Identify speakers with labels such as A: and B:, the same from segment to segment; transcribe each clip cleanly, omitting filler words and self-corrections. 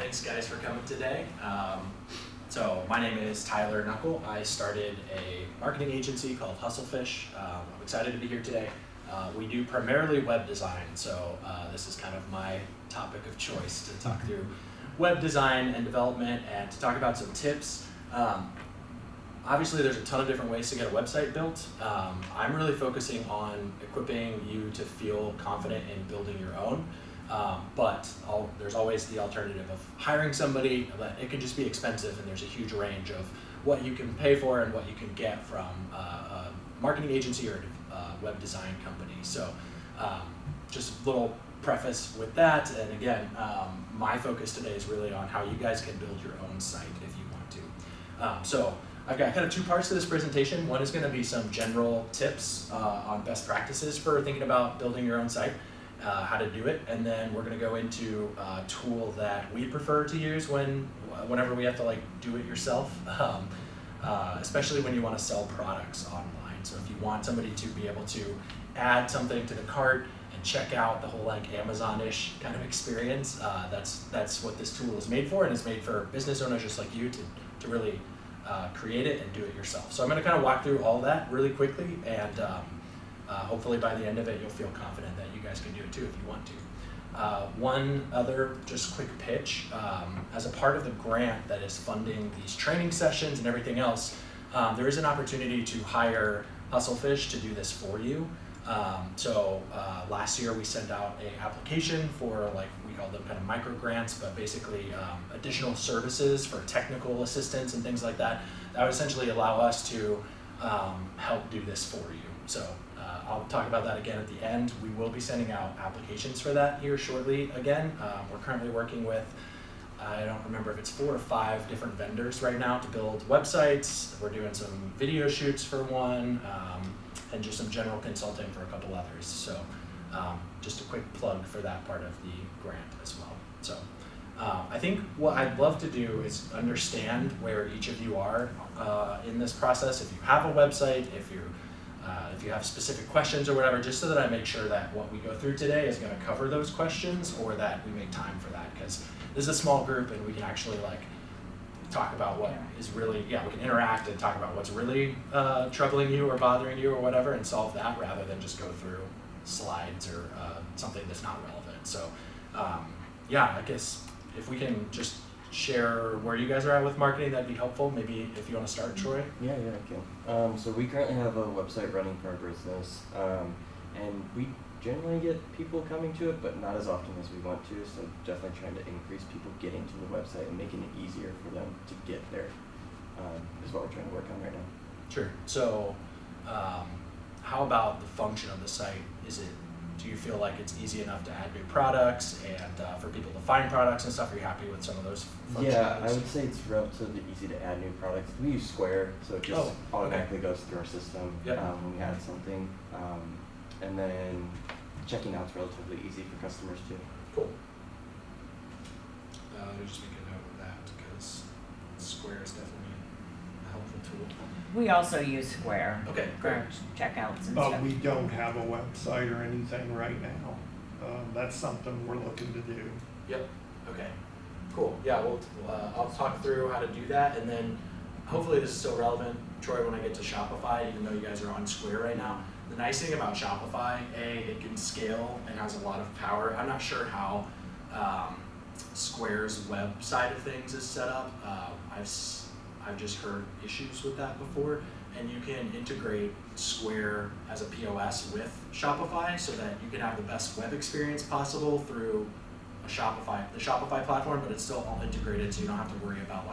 A: thanks guys for coming today. So my name is Tyler Knuckle. I started a marketing agency called Hustlefish. I'm excited to be here today. We do primarily web design, so this is kind of my topic of choice to talk through web design and development and to talk about some tips. Obviously there's a ton of different ways to get a website built. I'm really focusing on equipping you to feel confident in building your own. But there's always the alternative of hiring somebody, but it can just be expensive, and there's a huge range of what you can pay for and what you can get from a marketing agency or a web design company. So just a little preface with that, and again, my focus today is really on how you guys can build your own site if you want to. So I've got kind of two parts to this presentation. One is going to be some general tips on best practices for thinking about building your own site. How to do it, and then we're going to go into a tool that we prefer to use whenever we have to do it yourself, especially when you want to sell products online. So if you want somebody to be able to add something to the cart and check out the whole Amazon-ish kind of experience, that's what this tool is made for, and it's made for business owners just like you to really create it and do it yourself. So I'm going to kind of walk through all that really quickly, and hopefully by the end of it you'll feel confident that you guys can do it too if you want to. One other just quick pitch, as a part of the grant that is funding these training sessions and everything else, there is an opportunity to hire Hustlefish to do this for you. So last year we sent out an application for, we call them kind of micro grants, but basically additional services for technical assistance and things like that. That would essentially allow us to help do this for you. So I'll talk about that again at the end. We will be sending out applications for that here shortly again. We're currently working with, I don't remember if it's 4 or 5 different vendors right now to build websites. We're doing some video shoots for one, and just some general consulting for a couple others. So just a quick plug for that part of the grant as well. So I think what I'd love to do is understand where each of you are in this process. If you have a website, if you have specific questions or whatever, just so that I make sure that what we go through today is going to cover those questions, or that we make time for that, because this is a small group and we can actually talk about what is really, we can interact and talk about what's really troubling you or bothering you or whatever, and solve that rather than just go through slides or something that's not relevant. So I guess if we can just share where you guys are at with marketing, that'd be helpful. Maybe if you want to start, Troy.
B: Yeah, I can. So we currently have a website running for our business, and we generally get people coming to it, but not as often as we want to. So definitely trying to increase people getting to the website and making it easier for them to get there is what we're trying to work on right now.
A: Sure. So how about the function of the site? Do you feel like it's easy enough to add new products and for people to find products and stuff? Are you happy with some of those functions?
B: Yeah, I would say it's relatively easy to add new products. We use Square, so it just automatically goes through our system when we add something. And then checking out is relatively easy for customers too.
A: Cool. Let me just make a note of that, because Square is definitely a helpful tool.
C: We also use Square for checkouts and stuff.
D: But we don't have a website or anything right now. That's something we're looking to do.
A: Yep. Okay. Cool. Yeah. Well, I'll talk through how to do that, and then hopefully this is still relevant, Troy, when I get to Shopify, even though you guys are on Square right now. The nice thing about Shopify, it can scale and has a lot of power. I'm not sure how Square's web side of things is set up. I've just heard issues with that before, and you can integrate Square as a POS with Shopify so that you can have the best web experience possible through the Shopify platform, but it's still all integrated, so you don't have to worry about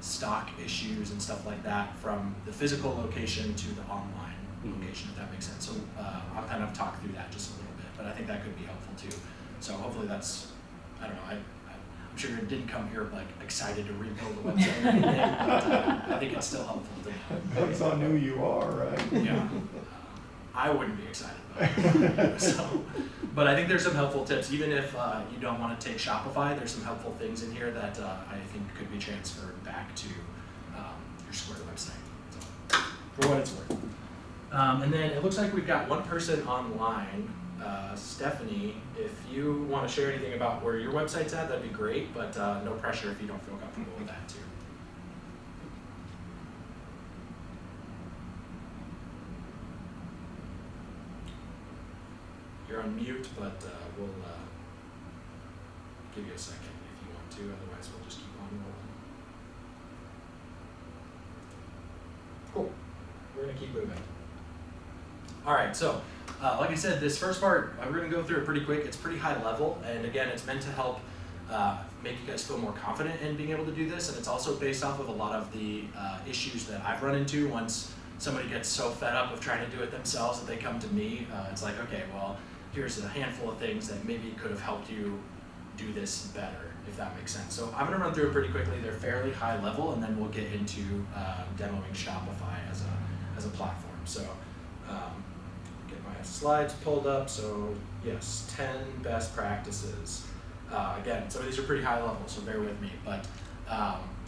A: stock issues and stuff like that from the physical location to the online location, if that makes sense. So I'll kind of talk through that just a little bit, but I think that could be helpful too. So hopefully that's, I don't know, I'm sure you didn't come here excited to rebuild the website or anything, but I think it's still helpful to
D: Depends on who you are, right?
A: Yeah. I wouldn't be excited about it. So, but I think there's some helpful tips. Even if you don't want to take Shopify, there's some helpful things in here that I think could be transferred back to your Square website. So, for what it's worth. And then it looks like we've got one person online. Stephanie, if you want to share anything about where your website's at, that'd be great, but no pressure if you don't feel comfortable with that too. You're on mute, but we'll give you a second if you want to, otherwise we'll just keep on rolling. Cool, we're gonna keep moving. All right, so like I said, this first part, we're gonna go through it pretty quick. It's pretty high level, and again, it's meant to help make you guys feel more confident in being able to do this, and it's also based off of a lot of the issues that I've run into once somebody gets so fed up of trying to do it themselves that they come to me. It's like, okay, well, here's a handful of things that maybe could have helped you do this better, if that makes sense. So I'm gonna run through it pretty quickly. They're fairly high level, and then we'll get into demoing Shopify as a platform. So get my slides pulled up. So yes, 10 best practices. Again, some of these are pretty high level, so bear with me. But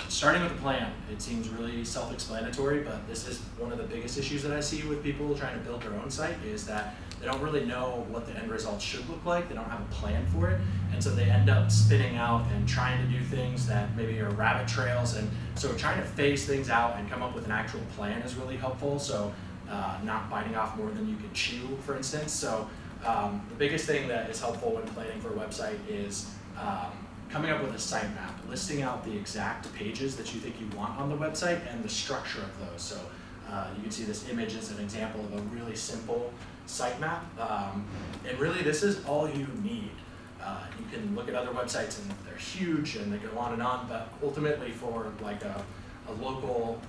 A: starting with the plan, it seems really self-explanatory, but this is one of the biggest issues that I see with people trying to build their own site, is that they don't really know what the end result should look like. They don't have a plan for it, and so they end up spinning out and trying to do things that maybe are rabbit trails. And so trying to phase things out and come up with an actual plan is really helpful. So not biting off more than you can chew, for instance. So the biggest thing that is helpful when planning for a website is coming up with a sitemap, listing out the exact pages that you think you want on the website and the structure of those. So you can see this image as an example of a really simple sitemap, and really this is all you need. You can look at other websites and they're huge and they go on and on, but ultimately for like a local,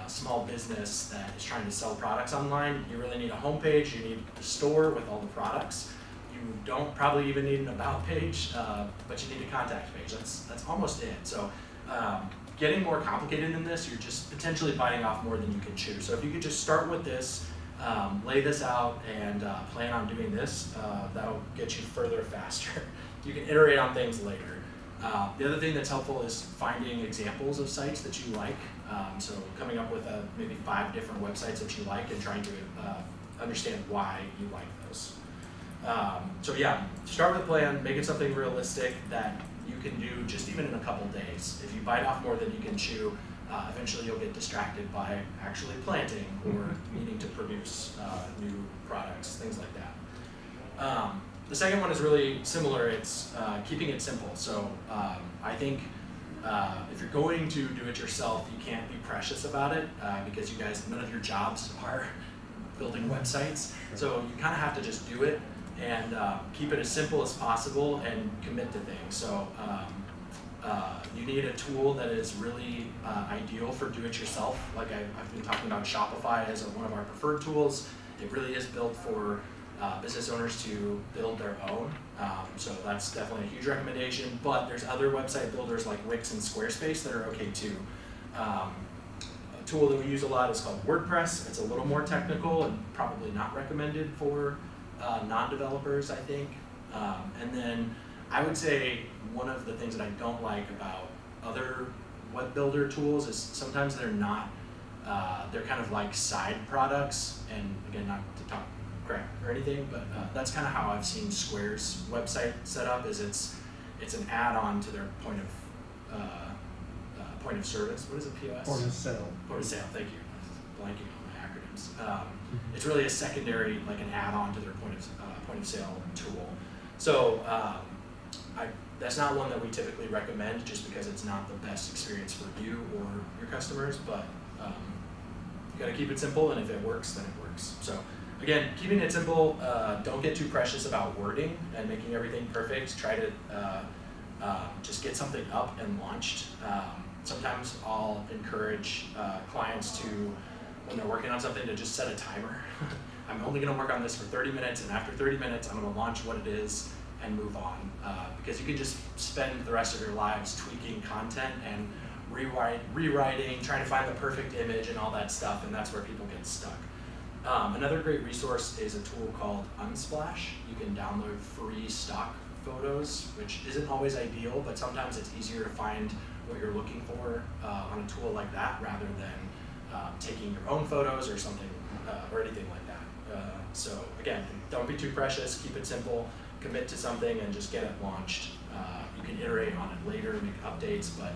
A: small business that is trying to sell products online, you really need a homepage, you need the store with all the products. You don't probably even need an about page, but you need a contact page. That's almost it. So getting more complicated than this, you're just potentially biting off more than you can chew. So if you could just start with this, lay this out, and plan on doing this, that'll get you further faster. You can iterate on things later. The other thing that's helpful is finding examples of sites that you like. So coming up with maybe 5 different websites that you like and trying to understand why you like those. So yeah, start with a plan, make it something realistic that you can do just even in a couple days. If you bite off more than you can chew, eventually you'll get distracted by actually planting or needing to produce new products, things like that. The second one is really similar. It's keeping it simple. So I think if you're going to do it yourself, you can't be precious about it because you guys, none of your jobs are building websites. So you kind of have to just do it and keep it as simple as possible and commit to things. So you need a tool that is really ideal for do-it-yourself. Like I've been talking about Shopify as one of our preferred tools. It really is built for business owners to build their own. So that's definitely a huge recommendation, but there's other website builders like Wix and Squarespace that are okay too. A tool that we use a lot is called WordPress. It's a little more technical and probably not recommended for non-developers, I think. And then I would say one of the things that I don't like about other web builder tools is sometimes they're not, they're kind of like side products, and again, not to talk crap or anything, but that's kind of how I've seen Square's website set up. Is it's an add-on to their point of service. What is it? POS.
D: Point of sale.
A: Point of sale. Thank you. I was blanking on my acronyms. It's really a secondary, like an add-on to their point of sale tool. So that's not one that we typically recommend, just because it's not the best experience for you or your customers. But you got to keep it simple, and if it works, then it works. So. Again, keeping it simple, don't get too precious about wording and making everything perfect. Try to just get something up and launched. Sometimes I'll encourage clients to, when they're working on something, to just set a timer. I'm only gonna work on this for 30 minutes, and after 30 minutes, I'm gonna launch what it is and move on. Because you can just spend the rest of your lives tweaking content and rewriting, trying to find the perfect image and all that stuff, and that's where people get stuck. Another great resource is a tool called Unsplash. You can download free stock photos, which isn't always ideal, but sometimes it's easier to find what you're looking for on a tool like that rather than taking your own photos or something or anything like that. So again, don't be too precious, keep it simple, commit to something and just get it launched. You can iterate on it later, make updates, but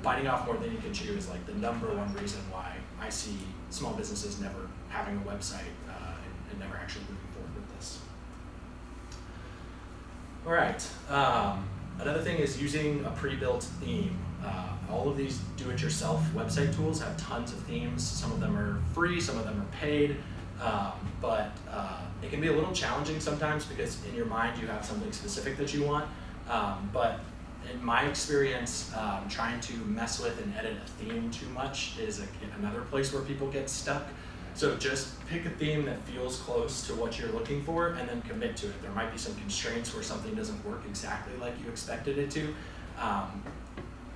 A: biting off more than you can chew is like the #1 reason why I see small businesses never having a website and never actually moving forward with this. All right, another thing is using a pre-built theme. All of these do-it-yourself website tools have tons of themes. Some of them are free, some of them are paid, but it can be a little challenging sometimes because in your mind you have something specific that you want, but in my experience, trying to mess with and edit a theme too much is another place where people get stuck. So just pick a theme that feels close to what you're looking for and then commit to it. There might be some constraints where something doesn't work exactly like you expected it to.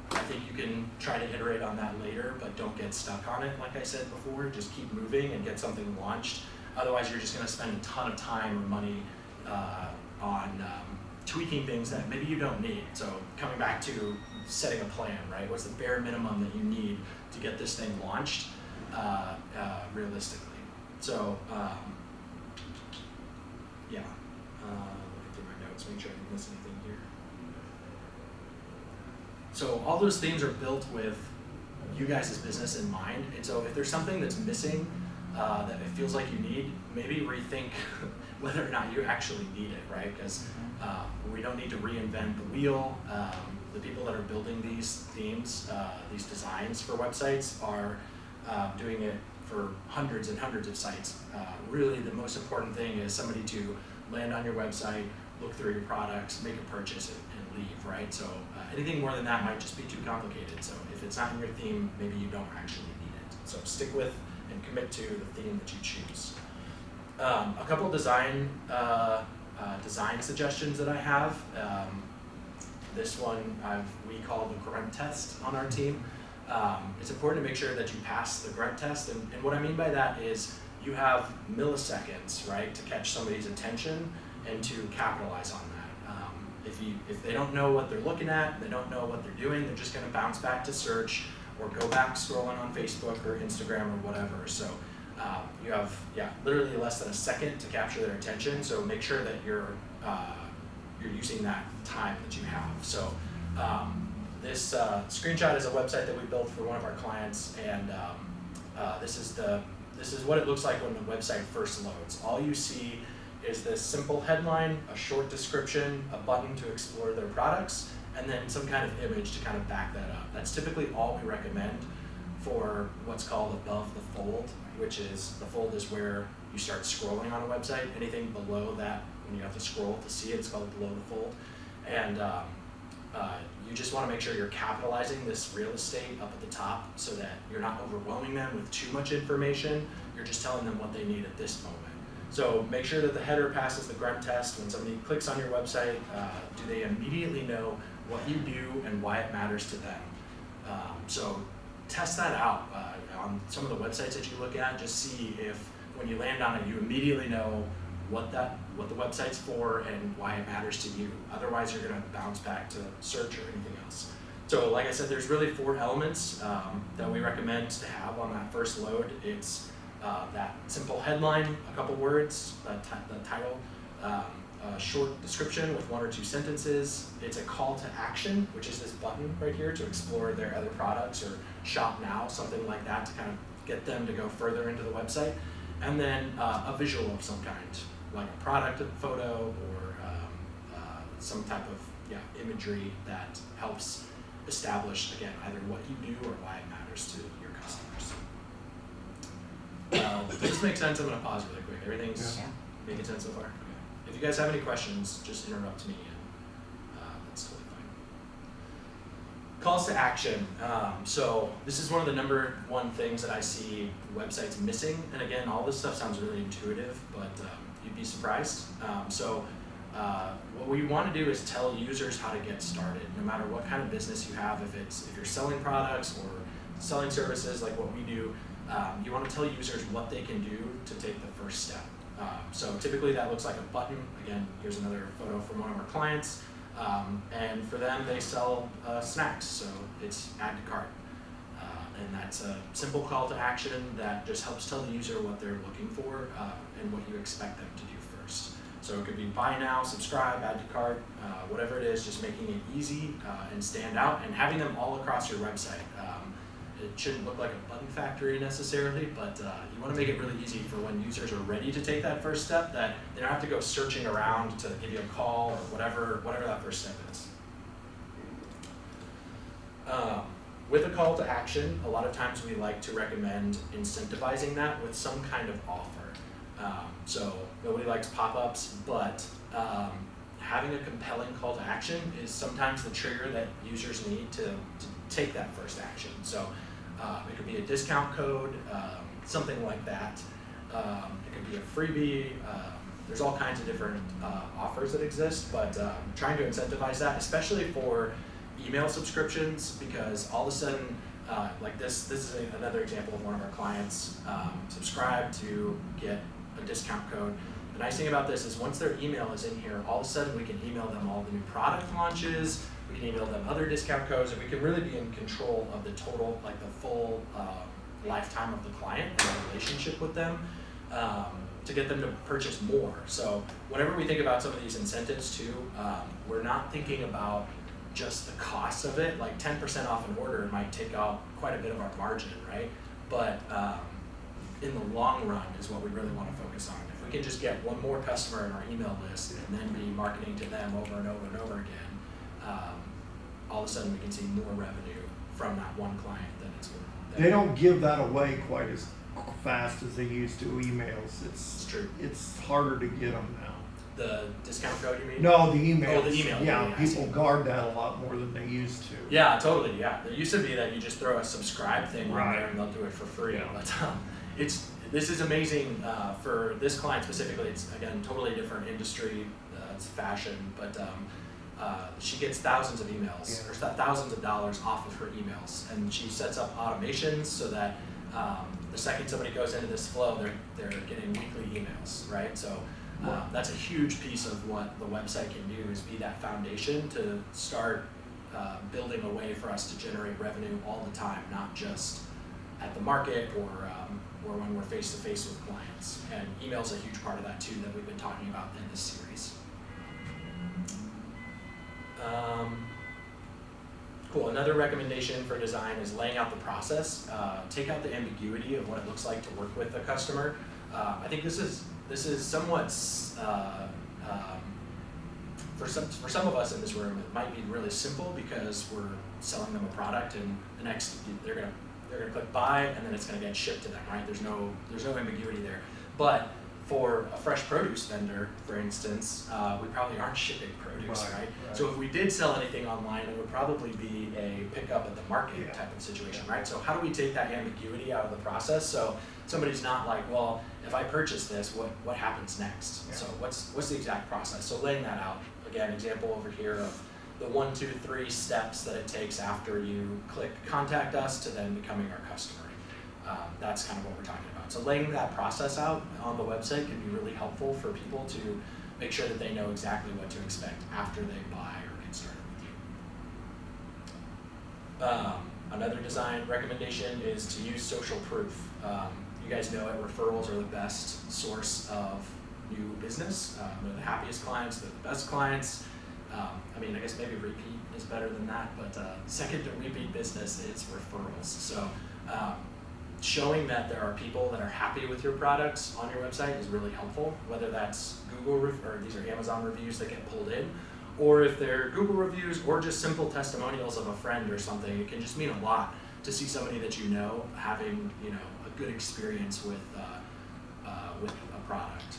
A: I think you can try to iterate on that later, but don't get stuck on it. Like I said before, just keep moving and get something launched. Otherwise, you're just going to spend a ton of time or money on tweaking things that maybe you don't need. So coming back to setting a plan, right? What's the bare minimum that you need to get this thing launched realistically? So yeah, looking through my notes, make sure I didn't miss anything here. So all those themes are built with you guys' business in mind. And so if there's something that's missing that it feels like you need, maybe rethink whether or not you actually need it, right? Because we don't need to reinvent the wheel. The people that are building these themes, these designs for websites are doing it for hundreds and hundreds of sites. Really the most important thing is somebody to land on your website, look through your products, make a purchase and leave, right? So anything more than that might just be too complicated. So if it's not in your theme, maybe you don't actually need it. So stick with and commit to the theme that you choose. A couple design suggestions that I have. This one we call the grunt test on our team. It's important to make sure that you pass the grunt test, and what I mean by that is you have milliseconds, right, to catch somebody's attention and to capitalize on that. If they don't know what they're looking at, they don't know what they're doing, they're just going to bounce back to search or go back scrolling on Facebook or Instagram or whatever. So you have literally less than a second to capture their attention. So make sure that you're using that time that you have. So this screenshot is a website that we built for one of our clients, and this is what it looks like when the website first loads. All you see is this simple headline, a short description, a button to explore their products, and then some kind of image to kind of back that up. That's typically all we recommend for what's called above the fold, which is the fold is where you start scrolling on a website. Anything below that, when you have to scroll to see it, it's called below the fold. And you just want to make sure you're capitalizing this real estate up at the top so that you're not overwhelming them with too much information. You're just telling them what they need at this moment. So make sure that the header passes the grunt test. When somebody clicks on your website, do they immediately know what you do and why it matters to them? So test that out on some of the websites that you look at. Just see if when you land on it, you immediately know what the website's for and why it matters to you. Otherwise, you're going to bounce back to search or anything else. So like I said, there's really 4 elements that we recommend to have on that first load. It's that simple headline, a couple words, the title, a short description with 1 or 2 sentences. It's a call to action, which is this button right here to explore their other products or shop now, something like that to kind of get them to go further into the website. And then a visual of some kind, like a product photo or some type of imagery that helps establish, again, either what you do or why it matters to your customers. Does this make sense? I'm going to pause really quick. Everything's making sense so far? Okay. If you guys have any questions, just interrupt me and that's totally fine. Calls to action. So this is one of the #1 things that I see websites missing. And again, all this stuff sounds really intuitive, but you'd be surprised. What we want to do is tell users how to get started, no matter what kind of business you have. If you're selling products or selling services like what we do, you want to tell users what they can do to take the first step. So typically that looks like a button. Again, here's another photo from one of our clients. And for them, they sell snacks, so it's add to cart. and that's a simple call to action that just helps tell the user what they're looking for and what you expect them to do first. So it could be buy now, subscribe, add to cart, whatever it is, just making it easy and stand out, and having them all across your website. It shouldn't look like a button factory necessarily, but you want to make it really easy for when users are ready to take that first step, that they don't have to go searching around to give you a call or whatever that first step is. With a call to action, a lot of times we like to recommend incentivizing that with some kind of offer. So nobody likes pop-ups, but having a compelling call to action is sometimes the trigger that users need to take that first action. So it could be a discount code, something like that. It could be a freebie. There's all kinds of different offers that exist, but trying to incentivize that, especially for email subscriptions, because all of a sudden, like this is another example of one of our clients subscribed to get a discount code. The nice thing about this is once their email is in here, all of a sudden we can email them all the new product launches, we can email them other discount codes, and we can really be in control of the total, like the full lifetime of the client and the relationship with them to get them to purchase more. So whenever we think about some of these incentives too, we're not thinking about just the cost of it. Like 10% off an order might take out quite a bit of our margin, right? But in the long run is what we really want to focus on. If we can just get one more customer in our email list and then be marketing to them over and over and over again, all of a sudden we can see more revenue from that one client than it's going to.
D: They don't give that away quite as fast as they used to emails.
A: It's true.
D: It's harder to get them now.
A: The discount code, you mean?
D: No, the emails.
A: Oh, the email.
D: Yeah,
A: I
D: people
A: see.
D: guard that a lot more than they used to.
A: Yeah, totally. Yeah, there used to be that you just throw a subscribe thing on
D: Right.
A: there and they'll do it for free.
D: Yeah.
A: But this is amazing for this client specifically. It's again totally different industry. It's fashion, but she gets thousands of emails
D: Yeah.
A: or thousands of dollars off of her emails, and she sets up automations so that the second somebody goes into this flow, they're getting weekly emails, right? So. That's a huge piece of what the website can do, is be that foundation to start building a way for us to generate revenue all the time, not just at the market or when we're face to face with clients. And email's a huge part of that too, that we've been talking about in this series. Cool. Another recommendation for design is laying out the process. Take out the ambiguity of what it looks like to work with a customer. I think this is somewhat for some of us in this room, it might be really simple because we're selling them a product, and the next they're gonna click buy, and then it's gonna get shipped to them, right? There's no ambiguity there. But for a fresh produce vendor, for instance, we probably aren't shipping produce, right? So if we did sell anything online, it would probably be a pick up at the market type of situation, right? So how do we take that ambiguity out of the process so somebody's not like, well, if I purchase this, what happens next?
D: Yeah.
A: So what's the exact process? So laying that out, again, example over here of the 1, 2, 3 steps that it takes after you click contact us to then becoming our customer. That's kind of what we're talking about. So laying that process out on the website can be really helpful for people to make sure that they know exactly what to expect after they buy or get started with you. Another design recommendation is to use social proof. You guys know it, referrals are the best source of new business. They're the happiest clients, they're the best clients. I mean, I guess maybe repeat is better than that, but second to repeat business is referrals. So showing that there are people that are happy with your products on your website is really helpful, whether that's Google or these are Amazon reviews that get pulled in, or if they're Google reviews or just simple testimonials of a friend or something. It can just mean a lot to see somebody that you know having a good experience with a product.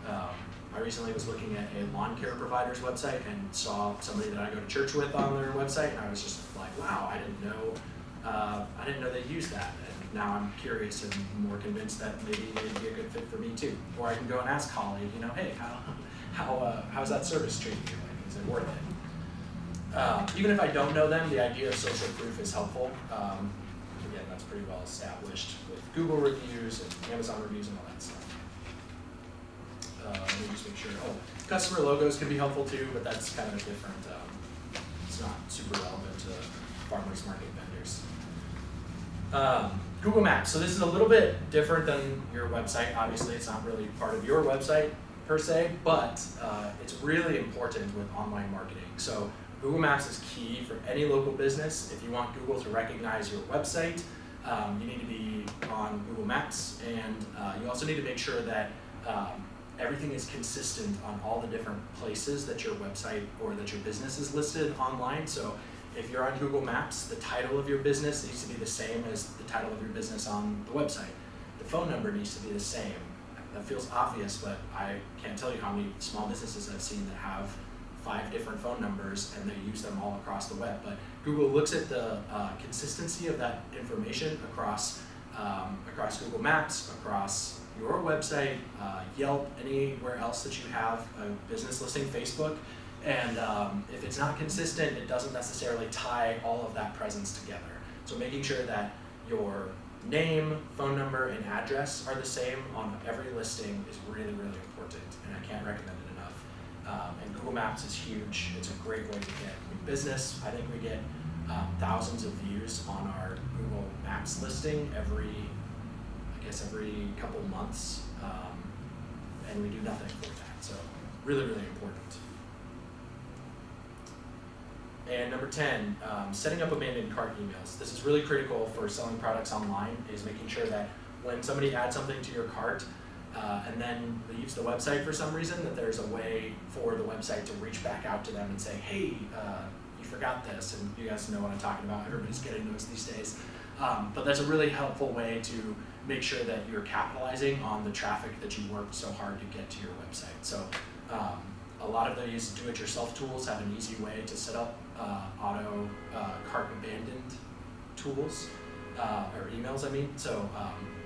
A: I recently was looking at a lawn care provider's website and saw somebody that I go to church with on their website, and I was just like, wow, I didn't know they used that. And now I'm curious and more convinced that maybe it'd be a good fit for me too. Or I can go and ask Holly, hey, how's that service treating you? Like, is it worth it? Even if I don't know them, the idea of social proof is helpful. Again, that's pretty well established with Google reviews and Amazon reviews and all that stuff. Let me just make sure. Customer logos can be helpful too, but that's kind of a different, it's not super relevant to farmers market vendors. Google Maps. So this is a little bit different than your website. Obviously, it's not really part of your website per se, but it's really important with online marketing. So Google Maps is key for any local business. If you want Google to recognize your website, you need to be on Google Maps, and you also need to make sure that everything is consistent on all the different places that your website or that your business is listed online. So if you're on Google Maps, the title of your business needs to be the same as the title of your business on the website. The phone number needs to be the same. That feels obvious, but I can't tell you how many small businesses I've seen that have 5 different phone numbers and they use them all across the web. But Google looks at the consistency of that information across Google Maps, across your website, Yelp, anywhere else that you have a business listing, Facebook. And if it's not consistent, it doesn't necessarily tie all of that presence together. So making sure that your name, phone number, and address are the same on every listing is really, really important, and I can't recommend it enough. And Google Maps is huge. It's a great way to get new business. I think we get thousands of views on our Google Maps listing every couple months, and we do nothing for that. So really, really important. And number 10, setting up abandoned cart emails. This is really critical for selling products online, is making sure that when somebody adds something to your cart and then leaves the website for some reason, that there's a way for the website to reach back out to them and say, hey, you forgot this, and you guys know what I'm talking about. Everybody's getting those these days. But that's a really helpful way to make sure that you're capitalizing on the traffic that you worked so hard to get to your website. So a lot of these do-it-yourself tools have an easy way to set up auto cart abandoned tools, or emails, I mean. So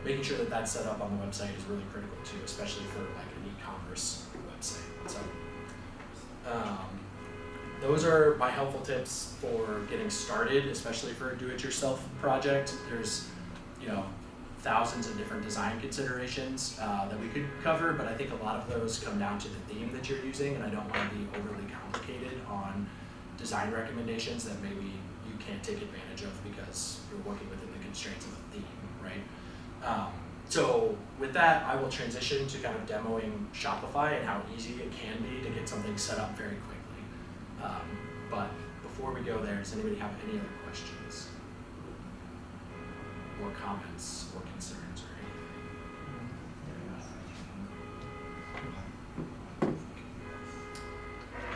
A: making sure that that's set up on the website is really critical too, especially for like an e-commerce website. So those are my helpful tips for getting started, especially for a do-it-yourself project. There's, thousands of different design considerations that we could cover, but I think a lot of those come down to the theme that you're using, and I don't want to be overly complicated on design recommendations that maybe you can't take advantage of because you're working within the constraints of the theme, right? So with that, I will transition to kind of demoing Shopify and how easy it can be to get something set up very quickly. But before we go there, does anybody have any other questions or comments or concerns or anything?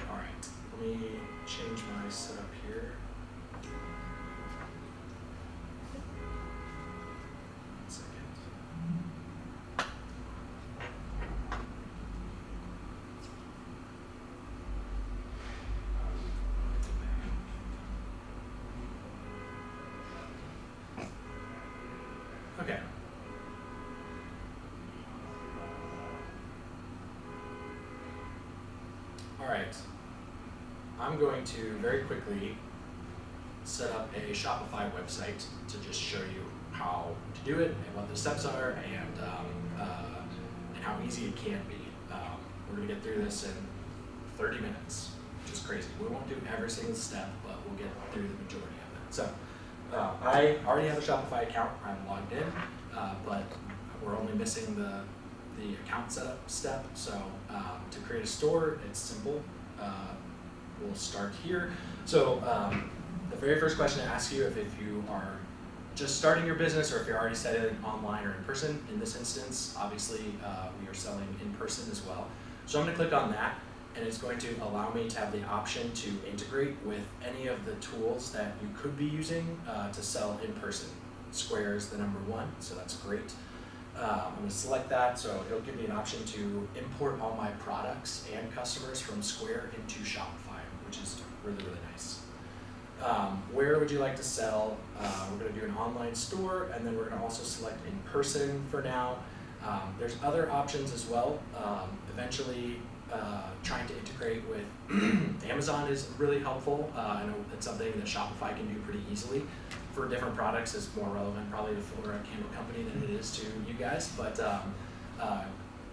A: All right, let me change my setup here. One second. Okay. All right. I'm going to very quickly set up a Shopify website to just show you how to do it and what the steps are and how easy it can be. We're going to get through this in 30 minutes, which is crazy. We won't do every single step, but we'll get through the majority of it. So I already have a Shopify account. I'm logged in, but we're only missing the account setup step. So to create a store, it's simple. We'll start here. So the very first question to ask you if you are just starting your business or if you're already selling online or in person. In this instance, obviously we are selling in person as well. So I'm going to click on that, and it's going to allow me to have the option to integrate with any of the tools that you could be using to sell in person. Square is the number 1, so that's great. I'm going to select that, so it'll give me an option to import all my products and customers from Square into Shopify, which is really, really nice. Where would you like to sell? We're going to do an online store, and then we're going to also select in person for now. There's other options as well. Eventually, trying to integrate with Amazon is really helpful. I know it's something that Shopify can do pretty easily. For different products, it's more relevant probably to Flora Candle Company than it is to you guys, but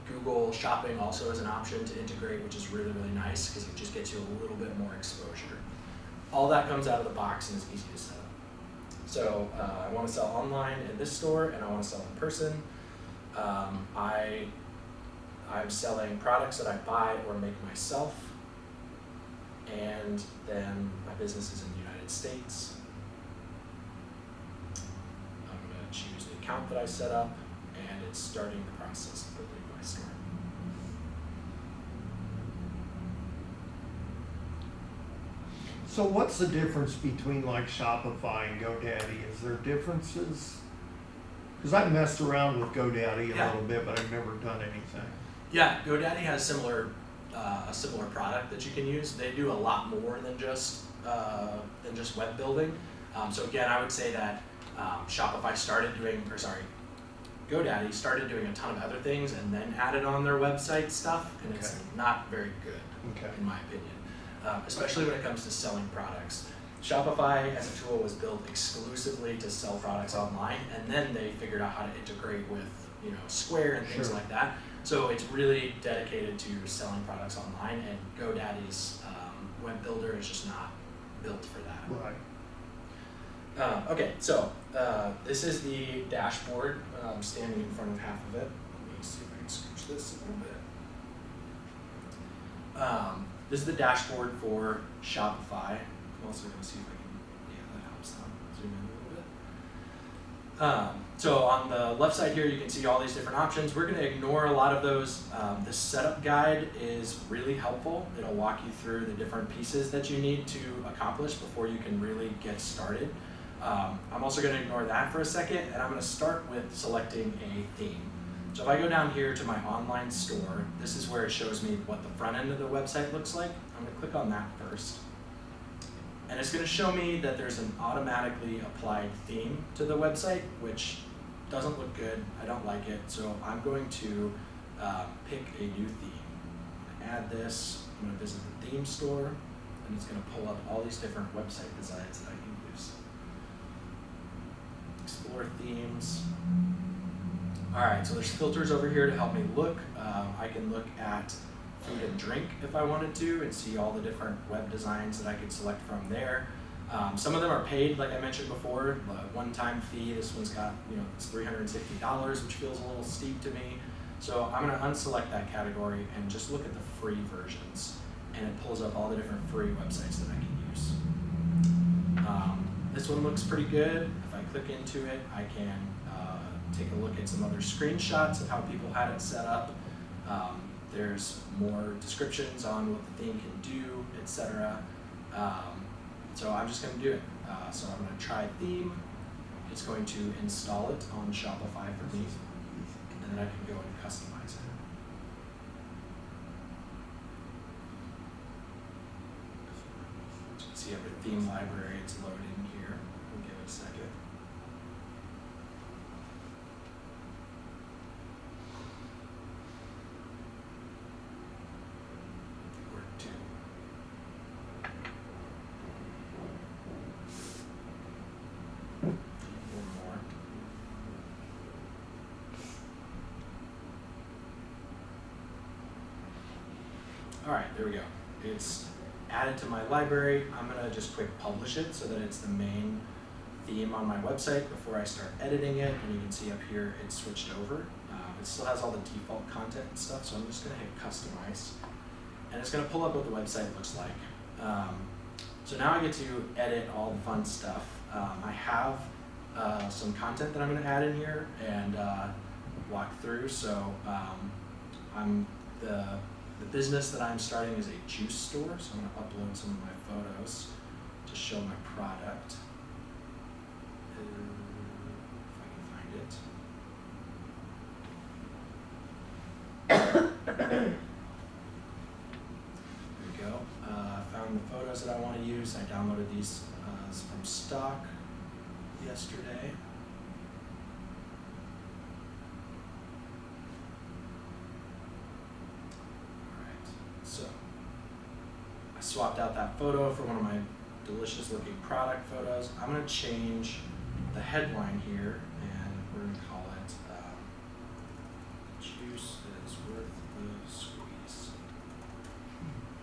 A: Google Shopping also is an option to integrate, which is really, really nice because it just gets you a little bit more exposure. All that comes out of the box and is easy to set up. So I want to sell online in this store, and I want to sell in person. I'm selling products that I buy or make myself, and then my business is in the United States. I'm going to choose the account that I set up, and it's starting the process of building my store.
D: So what's the difference between like Shopify and GoDaddy? Is there differences? Because I've messed around with GoDaddy a
A: Yeah.
D: little bit, but I've never done anything.
A: Yeah, GoDaddy has a similar product that you can use. They do a lot more than just web building. So again, I would say that GoDaddy started doing a ton of other things and then added on their website stuff, and it's
D: Okay.
A: not very good,
D: Okay.
A: in my opinion, especially when it comes to selling products. Shopify as a tool was built exclusively to sell products online, and then they figured out how to integrate with Square and things
D: Sure.
A: like that. So it's really dedicated to selling products online, and GoDaddy's web builder is just not built for that.
D: Right.
A: Okay, so this is the dashboard. I'm standing in front of half of it. Let me see if I can scooch this a little bit. This is the dashboard for Shopify. I'm also going to see if I can, that helps out. Zoom in a little bit. So on the left side here, you can see all these different options. We're going to ignore a lot of those. The setup guide is really helpful. It'll walk you through the different pieces that you need to accomplish before you can really get started. I'm also going to ignore that for a second, and I'm going to start with selecting a theme. So if I go down here to my online store, this is where it shows me what the front end of the website looks like. I'm going to click on that first. And it's going to show me that there's an automatically applied theme to the website, which doesn't look good. I don't like it. So I'm going to pick a new theme. I'm going to add this. I'm going to visit the theme store, and it's going to pull up all these different website designs that I can use. Explore themes. All right, so there's filters over here to help me look. I can look at food and drink if I wanted to and see all the different web designs that I could select from there. Some of them are paid, like I mentioned before, one-time fee. This one's got, it's $360, which feels a little steep to me. So I'm gonna unselect that category and just look at the free versions. And it pulls up all the different free websites that I can use. This one looks pretty good. If I click into it, I can take a look at some other screenshots of how people had it set up. There's more descriptions on what the theme can do, etc. So I'm just going to do it. So I'm going to try theme. It's going to install it on Shopify for me, and then I can go and customize it. So you can see every theme library. It's loaded in here. We'll give it a second. All right, there we go. It's added to my library. I'm gonna just quick publish it so that it's the main theme on my website before I start editing it. And you can see up here, it's switched over. It still has all the default content and stuff, so I'm just gonna hit customize. And it's gonna pull up what the website looks like. So now I get to edit all the fun stuff. I have some content that I'm gonna add in here and walk through. So the business that I'm starting is a juice store, so I'm going to upload some of my photos to show my product. If I can find it. There we go. I found the photos that I want to use. I downloaded these from stock yesterday. So I swapped out that photo for one of my delicious looking product photos. I'm going to change the headline here, and we're going to call it Juice is Worth the Squeeze.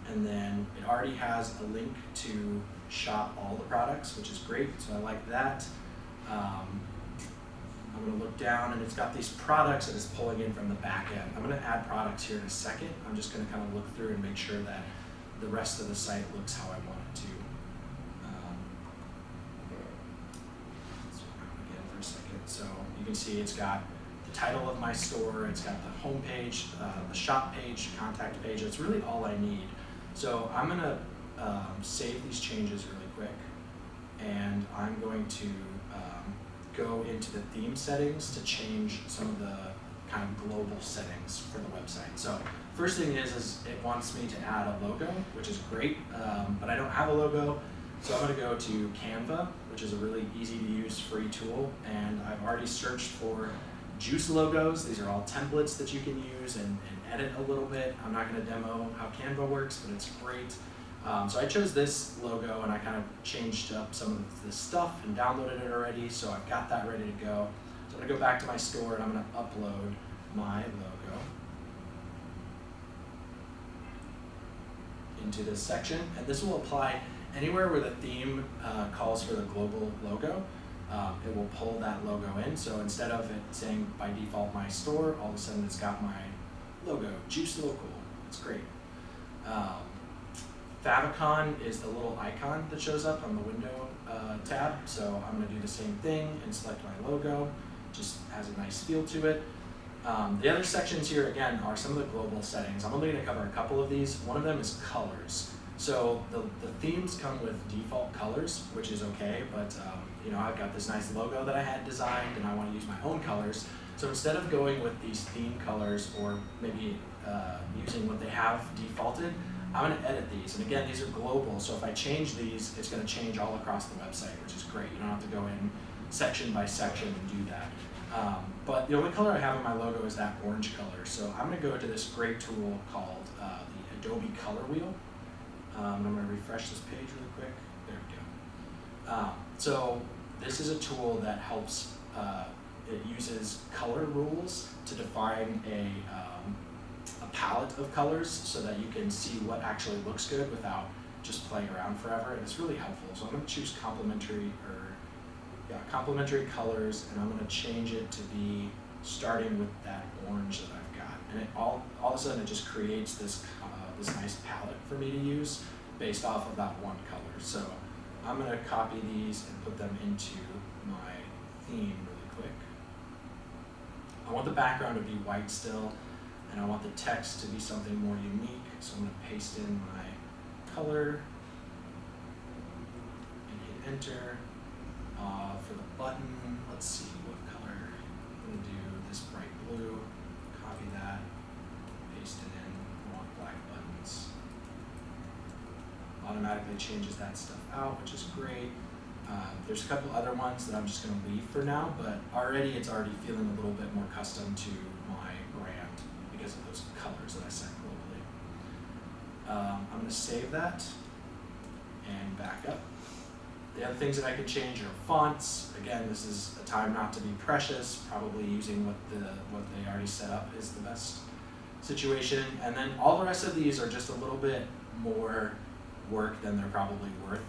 A: And then it already has a link to shop all the products, which is great, so I like that. I'm gonna look down and it's got these products that it's pulling in from the back end. I'm gonna add products here in a second. I'm just gonna kind of look through and make sure that the rest of the site looks how I want it to. Zoom out again for a second. So you can see it's got the title of my store, it's got the home page, the shop page, contact page. It's really all I need. So I'm gonna save these changes really quick, and I'm going to go into the theme settings to change some of the kind of global settings for the website. So first thing is it wants me to add a logo, which is great, but I don't have a logo. So I'm gonna go to Canva, which is a really easy to use free tool, and I've already searched for juice logos. These are all templates that you can use and edit a little bit. I'm not gonna demo how Canva works, but it's great. So I chose this logo and I kind of changed up some of the stuff and downloaded it already, so I've got that ready to go. So I'm gonna go back to my store and I'm gonna upload my logo into this section, and this will apply anywhere where the theme calls for the global logo. It will pull that logo in, so instead of it saying by default my store, all of a sudden it's got my logo, Juice Local. It's great. Favicon is the little icon that shows up on the window tab, so I'm going to do the same thing and select my logo. Just has a nice feel to it. The other sections here, again, are some of the global settings. I'm only going to cover a couple of these. One of them is colors. So the themes come with default colors, which is okay, but you know, I've got this nice logo that I had designed and I want to use my own colors. So instead of going with these theme colors or maybe using what they have defaulted, I'm going to edit these. And again, these are global, so if I change these, it's going to change all across the website, which is great. You don't have to go in section by section and do that. But the only color I have in my logo is that orange color. So I'm going to go to this great tool called the Adobe Color Wheel. I'm going to refresh this page really quick. There we go. So this is a tool that helps, it uses color rules to define a palette of colors so that you can see what actually looks good without just playing around forever, and it's really helpful. So I'm going to choose complementary colors, and I'm going to change it to be starting with that orange that I've got, and it all of a sudden it just creates this this nice palette for me to use based off of that one color. So I'm going to copy these and put them into my theme really quick. I want the background to be white still, and I want the text to be something more unique, so I'm going to paste in my color and hit enter. For the button, let's see what color. I'm going to do this bright blue, copy that, paste it in. I want black buttons. Automatically changes that stuff out, which is great. There's a couple other ones that I'm just going to leave for now, but it's already feeling a little bit more custom to my brand because of those colors that I set globally. I'm going to save that and back up. The other things that I can change are fonts. Again, this is a time not to be precious. Probably using what they already set up is the best situation. And then all the rest of these are just a little bit more work than they're probably worth.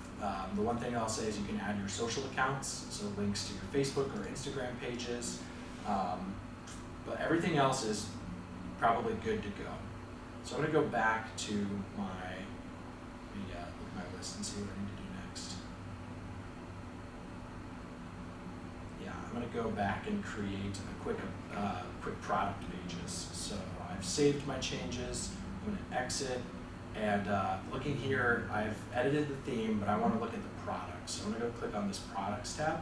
A: The one thing I'll say is you can add your social accounts, so links to your Facebook or Instagram pages. But everything else is probably good to go. So I'm going to go back to my, look at my list and see what I need to do next. Yeah, I'm going to go back and create a quick product pages. So I've saved my changes. I'm going to exit. And looking here, I've edited the theme, but I want to look at the products. So I'm going to go click on this products tab.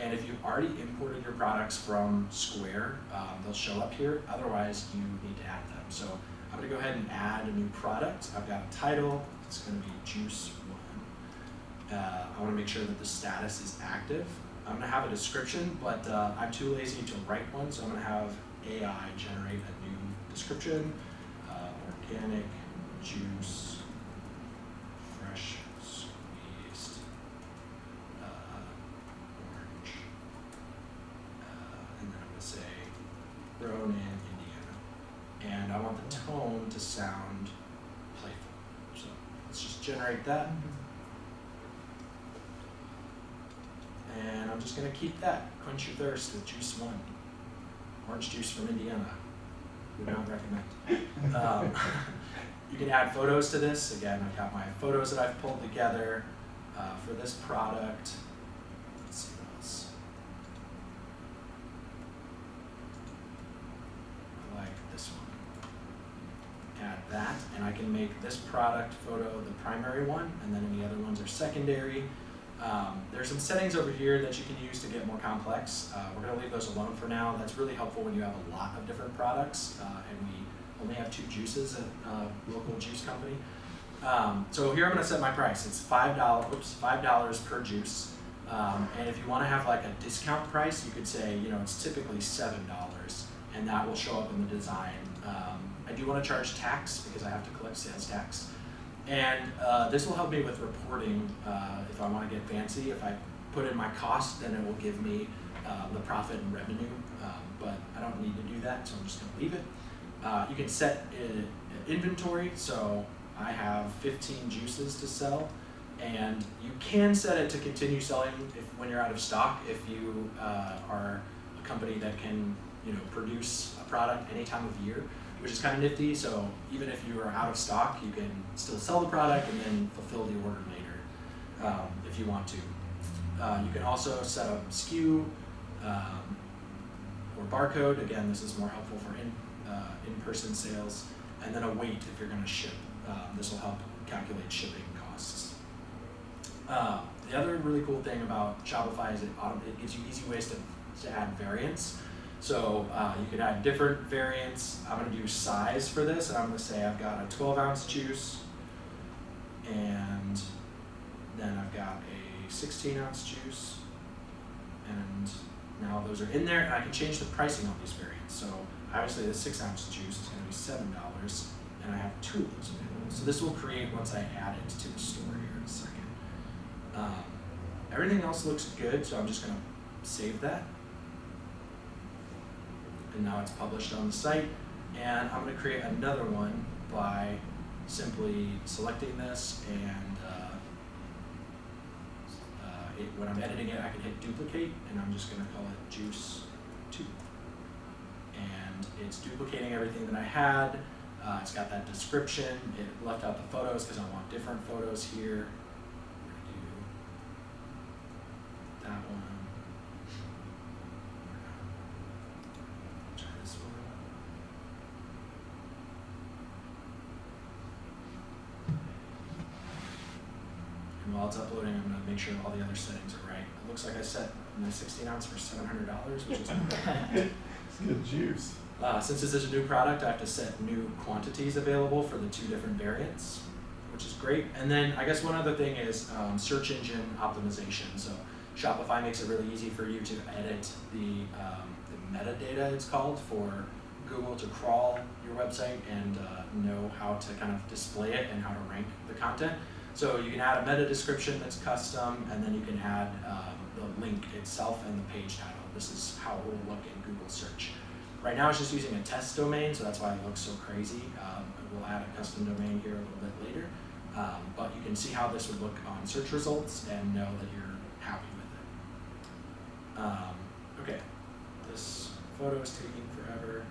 A: And if you've already imported your products from Square, they'll show up here. Otherwise, you need to add them. So I'm going to go ahead and add a new product. I've got a title. It's going to be Juice 1. I want to make sure that the status is active. I'm going to have a description, but I'm too lazy to write one, so I'm going to have AI generate a new description. Organic juice, fresh squeezed orange, and then I'm going to say grown in Indiana, and I want the tone to sound playful. So let's just generate that, and I'm I'm just gonna keep that. Quench your thirst with Juice One. Orange juice from Indiana. Would not recommend. You can add photos to this. Again, I've got my photos that I've pulled together for this product. Let's see what else. I like this one. Add that, and I can make this product photo the primary one, and then any other ones are secondary. There's some settings over here that you can use to get more complex. We're going to leave those alone for now. That's really helpful when you have a lot of different products, and we only have 2 juices at a local juice company. So here I'm going to set my price. It's $5 per juice. And if you want to have like a discount price, you could say, you know, it's typically $7, and that will show up in the design. I do want to charge tax because I have to collect sales tax. And this will help me with reporting if I want to get fancy. If I put in my cost, then it will give me the profit and revenue, but I don't need to do that, so I'm just going to leave it. You can set inventory, so I have 15 juices to sell, and you can set it to continue selling when you're out of stock. If you are a company that can, you know, produce a product any time of year, which is kind of nifty. So even if you are out of stock, you can still sell the product and then fulfill the order later if you want to. You can also set up SKU or barcode. Again, this is more helpful for in-person sales. And then a weight if you're going to ship. This will help calculate shipping costs. The other really cool thing about Shopify is it gives you easy ways to add variants. So you could add different variants. I'm going to do size for this, and I'm going to say I've got a 12-ounce juice, and then I've got a 16-ounce juice, and now those are in there, and I can change the pricing on these variants. So obviously the 6-ounce juice is going to be $7, and I have 2 of those available. So this will create once I add it to the store here in a second. Everything else looks good, so I'm just going to save that. And now it's published on the site, and I'm going to create another one by simply selecting this, and when I'm editing it, I can hit duplicate, and I'm just going to call it Juice 2. And it's duplicating everything that I had. It's got that description. It left out the photos because I want different photos here. We're going to do that one. And while it's uploading, I'm going to make sure all the other settings are right. It looks like I set my 16-ounce for $700, which is
D: It's good juice.
A: Since this is a new product, I have to set new quantities available for the 2 different variants, which is great. And then I guess one other thing is search engine optimization. So Shopify makes it really easy for you to edit the metadata, it's called, for Google to crawl your website and know how to kind of display it and how to rank the content. So you can add a meta description that's custom, and then you can add the link itself and the page title. This is how it will look in Google search. Right now it's just using a test domain, so that's why it looks so crazy. We'll add a custom domain here a little bit later. But you can see how this would look on search results and know that you're happy with it. Okay, this photo is taking forever.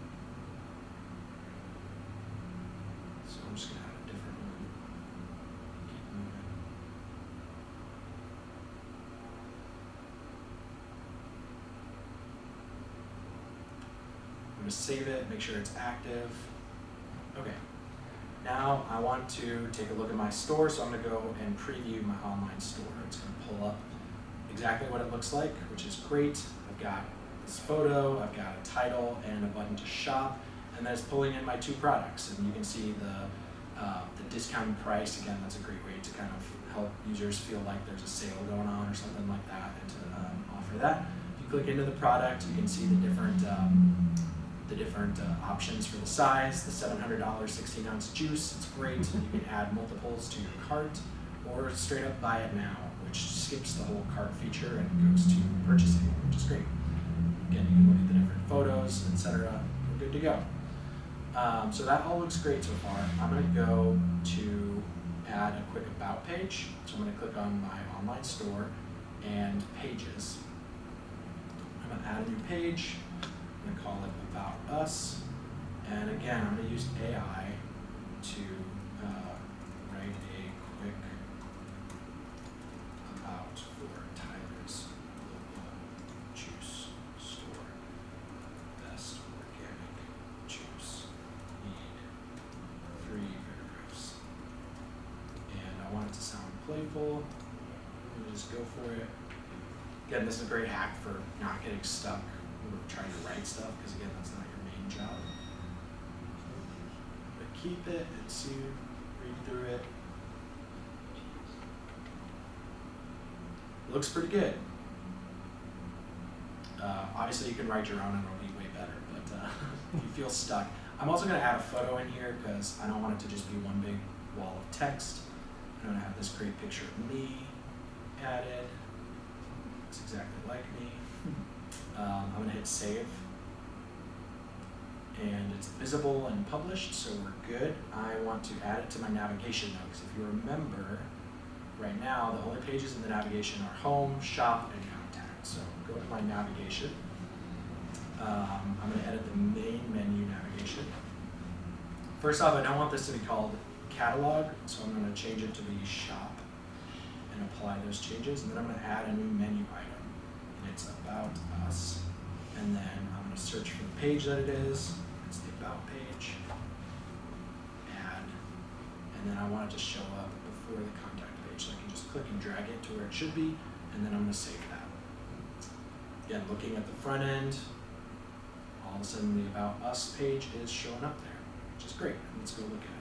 A: So I'm just going to add a different one. Keep moving. I'm going to save it, make sure it's active. Okay. Now I want to take a look at my store, so I'm going to go and preview my online store. It's going to pull up exactly what it looks like, which is great. I've got this photo, I've got a title and a button to shop, and then it's pulling in my 2 products. And you can see the discounted price. Again, that's a great way to kind of help users feel like there's a sale going on or something like that, and to offer that. If you click into the product, you can see the different options for the size. The $700 16-ounce juice, it's great. You can add multiples to your cart, or straight up buy it now, which skips the whole cart feature and goes to purchasing, which is great. Again, you can look at the different photos, etc. We're good to go. So that all looks great so far. I'm going to go to add a quick about page. So I'm going to click on my online store and pages. I'm gonna add a new page. I'm gonna call it About Us. And again, I'm gonna use AI to write a quick about for Tyler's local juice store. Best organic juice. Need 3 paragraphs. And I want it to sound playful. I'm gonna just go for it. Again, this is a great hack for not getting stuck when we're trying to write stuff, because again, that's not your main job. But keep it and see, read through it. Looks pretty good. Obviously, you can write your own and it'll be way better, but if you feel stuck. I'm also going to add a photo in here because I don't want it to just be one big wall of text. I'm going to have this great picture of me added. It's exactly like me. I'm going to hit save. And it's visible and published, so we're good. I want to add it to my navigation though, because if you remember, right now the only pages in the navigation are home, shop, and contact. So go to my navigation. I'm going to edit the main menu navigation. First off, I don't want this to be called catalog, so I'm going to change it to be shop and apply those changes. And then I'm going to add a new menu item, and it's About Us. And then I'm going to search for the page that it is. It's the About page. Add. And then I want it to show up before the contact page, so I can just click and drag it to where it should be, and then I'm going to save that. Again, looking at the front end, all of a sudden the About Us page is showing up there, which is great. Let's go look at it.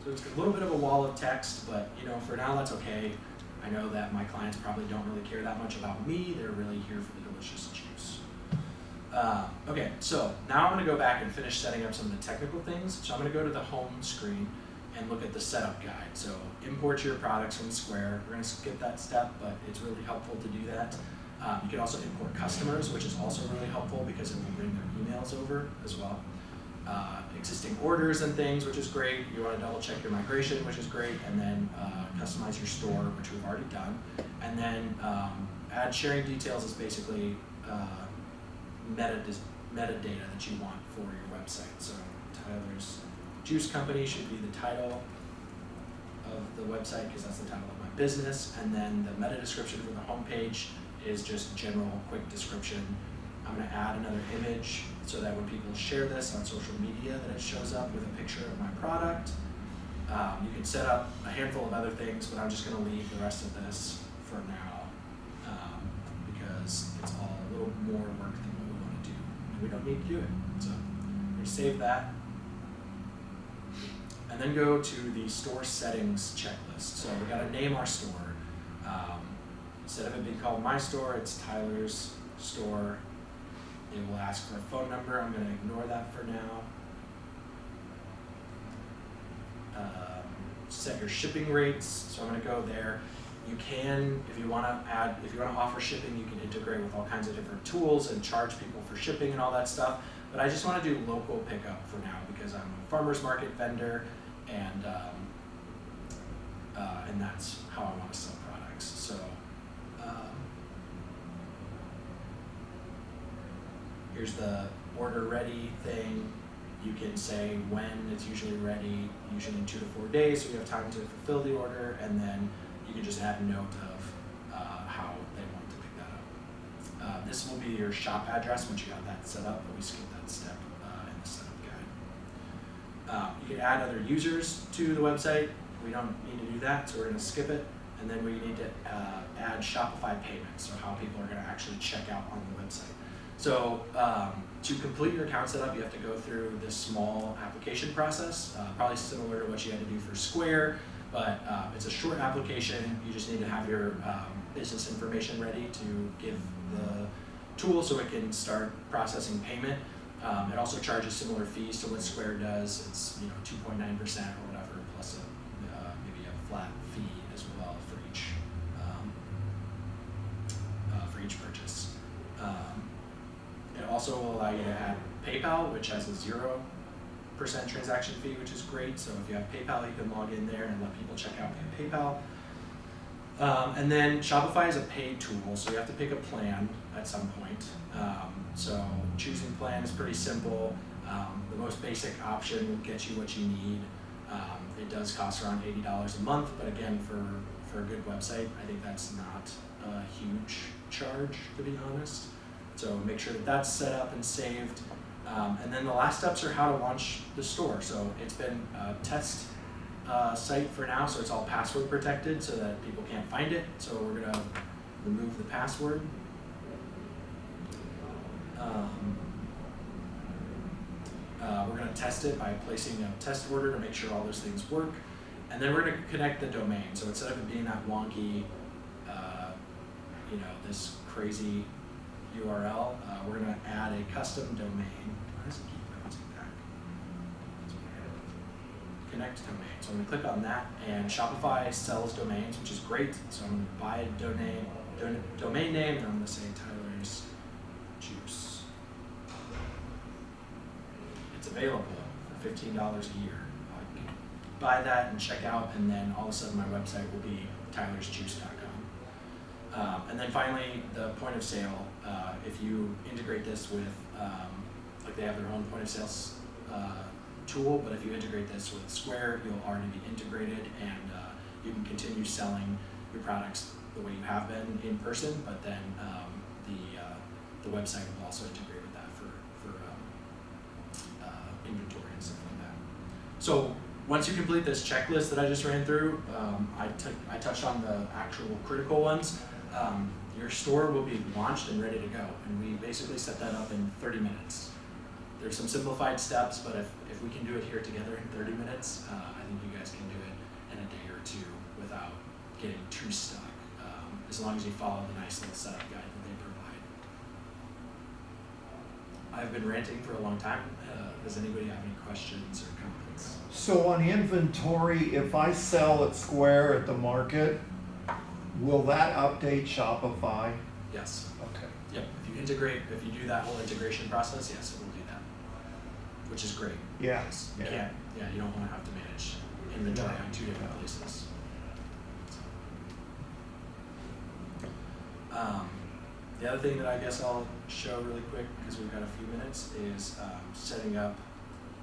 A: So it's a little bit of a wall of text, but you know, for now that's okay. I know that my clients probably don't really care that much about me. They're really here for the delicious juice. Okay, so now I'm going to go back and finish setting up some of the technical things. So I'm going to go to the home screen and look at the setup guide. So import your products from Square. We're going to skip that step, but it's really helpful to do that. You can also import customers, which is also really helpful because it will bring their emails over as well. Existing orders and things, which is great. You want to double check your migration, which is great, and then customize your store, which we've already done. And then add sharing details is basically metadata that you want for your website. So Tyler's Juice Company should be the title of the website because that's the title of my business. And then the meta description for the homepage is just general quick description. I'm going to add another image so that when people share this on social media that it shows up with a picture of my product. You can set up a handful of other things, but I'm just going to leave the rest of this for now because it's all a little more work than what we want to do. And we don't need to do it. So I'm going to save that. And then go to the store settings checklist. So we got to name our store. Instead of it being called My Store, it's Tyler's Store. It will ask for a phone number. I'm going to ignore that for now. Set your shipping rates. So I'm going to go there. You can, if you want to offer shipping, you can integrate with all kinds of different tools and charge people for shipping and all that stuff. But I just want to do local pickup for now because I'm a farmer's market vendor, and that's how I want to sell products. So. Here's the order ready thing. You can say when it's usually ready, usually in 2 to 4 days, so you have time to fulfill the order, and then you can just add a note of how they want to pick that up. This will be your shop address once you have that set up, but we skipped that step in the setup guide. You can add other users to the website. We don't need to do that, so we're going to skip it. And then we need to add Shopify payments, so how people are going to actually check out on the website. So to complete your account setup, you have to go through this small application process, probably similar to what you had to do for Square, but it's a short application. You just need to have your business information ready to give the tool so it can start processing payment. It also charges similar fees to what Square does. It's 2.9% or whatever, plus maybe a flat fee as well for each purchase. It also will allow you to add PayPal, which has a 0% transaction fee, which is great. So if you have PayPal, you can log in there and let people check out via PayPal. And then Shopify is a paid tool, so you have to pick a plan at some point. So choosing plan is pretty simple. The most basic option will get you what you need. It does cost around $80 a month, but again, for a good website, I think that's not a huge charge, to be honest. So make sure that that's set up and saved. And then the last steps are how to launch the store. So it's been a test site for now, so it's all password protected so that people can't find it. So we're gonna remove the password. We're gonna test it by placing a test order to make sure all those things work. And then we're gonna connect the domain. So instead of it being that wonky, this crazy URL, we're gonna add a custom domain. Why does it keep bouncing back? Connect domain. So I'm gonna click on that, and Shopify sells domains, which is great. So I'm gonna buy a domain name, and I'm gonna say Tyler's Juice. It's available for $15 a year. I can buy that and check out, and then all of a sudden my website will be tylersjuice.com. And then finally, the point of sale. If you integrate this with, like they have their own point of sale tool, but if you integrate this with Square, you'll already be integrated, and you can continue selling your products the way you have been in person, but then the website will also integrate with that for inventory and stuff like that. So once you complete this checklist that I just ran through, I touched on the actual critical ones. Your store will be launched and ready to go, and we basically set that up in 30 minutes. There's some simplified steps, but if we can do it here together in 30 minutes, I think you guys can do it in a day or two without getting too stuck, as long as you follow the nice little setup guide that they provide. I've been ranting for a long time. Does anybody have any questions or comments?
D: So on inventory, if I sell at Square at the market, will that update Shopify?
A: Yes.
D: Okay.
A: Yep. If you do that whole integration process, yes, it will do that, which is great.
D: Yeah.
A: You can't. Yeah, you don't want to have to manage inventory
D: No.
A: on two different places. The other thing that I guess I'll show really quick, because we've got a few minutes, is setting up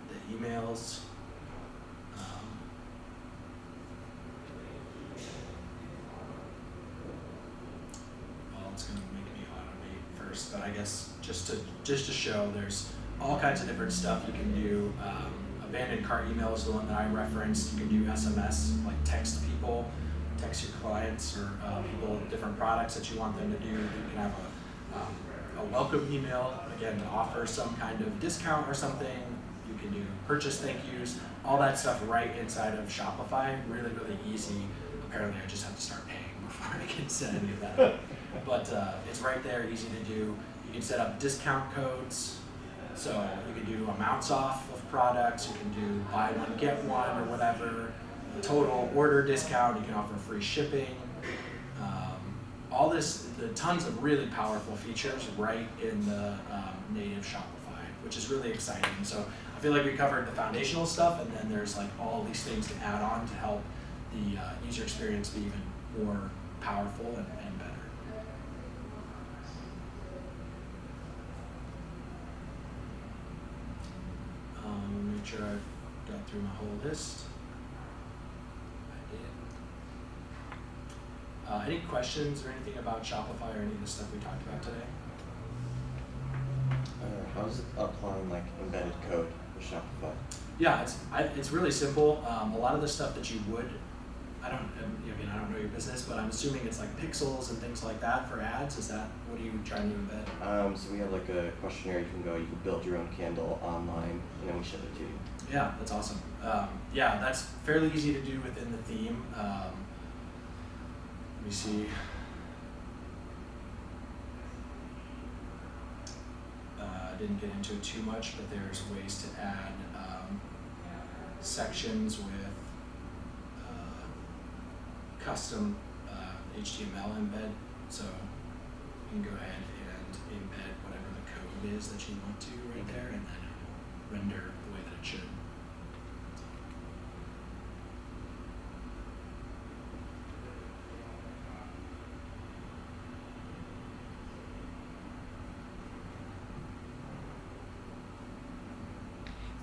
A: the emails. Well, it's going to make me automate first, but I guess just to show, there's all kinds of different stuff you can do. Abandoned cart email is the one that I referenced. You can do SMS, like text people, text your clients or people different products that you want them to do. You can have a welcome email, again, to offer some kind of discount or something. You can do purchase thank yous, all that stuff right inside of Shopify. Really, really easy. Apparently, I just have to start paying before I can set any of that up. But it's right there, easy to do. You can set up discount codes. So you can do amounts off of products, you can do buy one, get one, or whatever. The total order discount, you can offer free shipping. All this, the tons of really powerful features right in the native Shopify, which is really exciting. So I feel like we covered the foundational stuff, and then there's like all these things to add on to help the user experience be even more powerful and better. Make sure I got through my whole list. I did. Any questions or anything about Shopify or any of the stuff we talked about today?
B: How's it applying like embedded code with Shopify?
A: Yeah, it's really simple. A lot of the stuff that you would, I don't know your business, but I'm assuming it's like pixels and things like that for ads. Is that, what are you trying to embed?
B: So we have like a questionnaire you can build your own candle online, and then we ship it to you.
A: Yeah, that's awesome. Yeah, that's fairly easy to do within the theme. Let me see. I didn't get into it too much, but there's ways to add sections with custom HTML embed. So you can go ahead and embed whatever the code is that you want to right there, and then it will render the way that it should.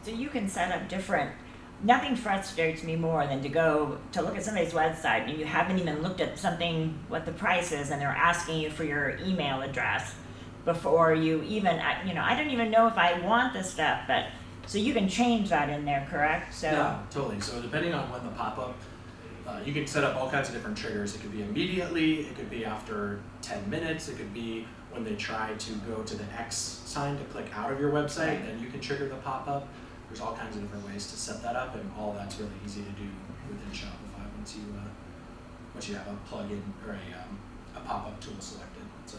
C: So you can set up different, nothing frustrates me more than to go to look at somebody's website and you haven't even looked at something, what the price is, and they're asking you for your email address before you even, I don't even know if I want this stuff, but, so you can change that in there, correct? So.
A: Yeah, totally. So depending on when the pop-up, you can set up all kinds of different triggers. It could be immediately, it could be after 10 minutes, it could be when they try to go to the X sign to click out of your website,
C: Right.
A: then you can trigger the pop-up. There's all kinds of different ways to set that up, and all that's really easy to do within Shopify once you have a plugin or a pop-up tool selected. So.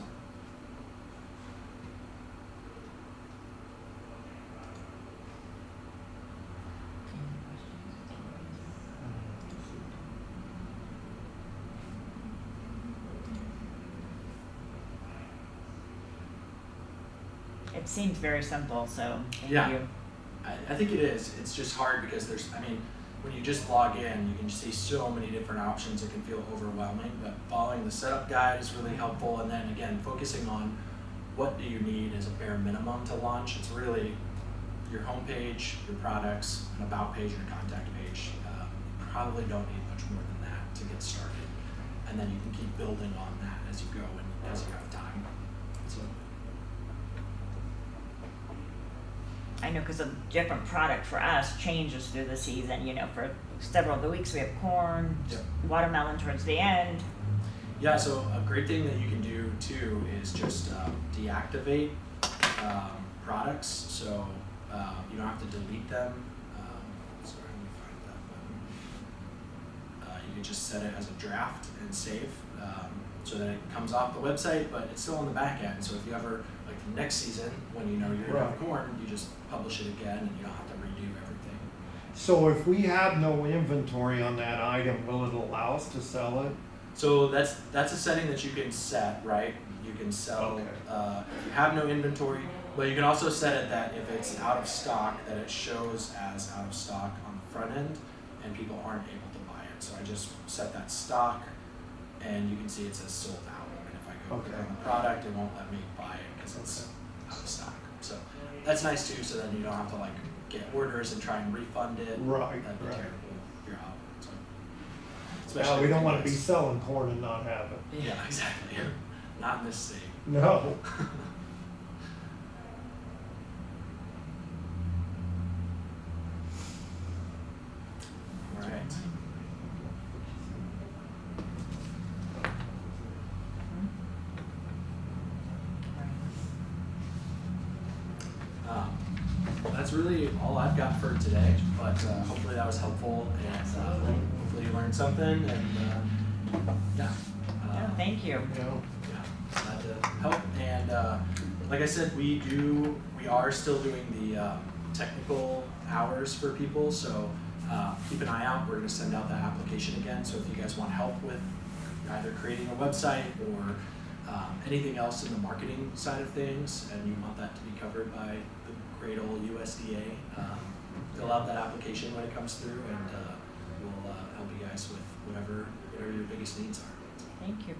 C: It seems very simple, so thank
A: Yeah.
C: you.
A: I think it is. It's just hard because when you just log in, you can see so many different options. It can feel overwhelming, but following the setup guide is really helpful. And then again, focusing on what do you need as a bare minimum to launch. It's really your homepage, your products, an about page, and a contact page. You probably don't need much more than that to get started. And then you can keep building on that as you go and as you have time. So.
C: I know because a different product for us changes through the season, for several of the weeks we have corn,
A: Yep.
C: watermelon towards the end.
A: Yeah, so a great thing that you can do too is just deactivate products. So you don't have to delete them. Sorry, let me find that button. You can just set it as a draft and save so that it comes off the website, but it's still on the back end. So if you ever, like next season, when you know you're gonna have
D: Right.
A: corn, you just publish it again and you don't have to redo everything.
D: So if we have no inventory on that item, will it allow us to sell it?
A: So that's a setting that you can set, right? You can sell,
D: Okay.
A: if you have no inventory, but you can also set it that if it's out of stock, that it shows as out of stock on the front end and people aren't able to buy it. So I just set that stock and you can see it says sold out. And if I go click
D: Okay.
A: on the product, it won't let me buy it because it's out of stock. So that's nice too, so then you don't have to get orders and try and refund it.
D: Right,
A: That'd be
D: right.
A: terrible if you're out. So,
D: Now,
A: especially
D: we
A: if
D: don't
A: you
D: want to be
A: guys-
D: selling corn and not have it.
A: Yeah, exactly. Not in this state.
D: No.
A: All right. That's really all I've got for today, but hopefully that was helpful and hopefully you learned something and yeah.
C: Yeah, thank you.
A: Yeah, glad to help. And like I said, we are still doing the technical hours for people, so keep an eye out. We're going to send out that application again. So if you guys want help with either creating a website or anything else in the marketing side of things, and you want that to be covered by the great old USDA, fill out that application when it comes through, and we'll help you guys with whatever your biggest needs are.
C: Thank you.